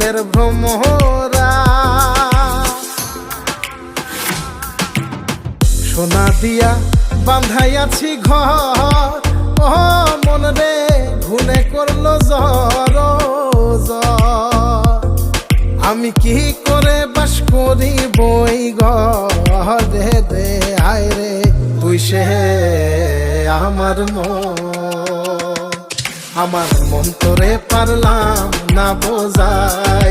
মনের ভ্রমরা। সোনা দিয়া বান্ধাইয়াছি ঘর, ও মন রে ঘুনে করলো জ্বর জ্বর। আমি কি করে বাস করি বই ঘরে দে আয় রে তুই সে আমার মন তোরে পারলাম না বোঝাই।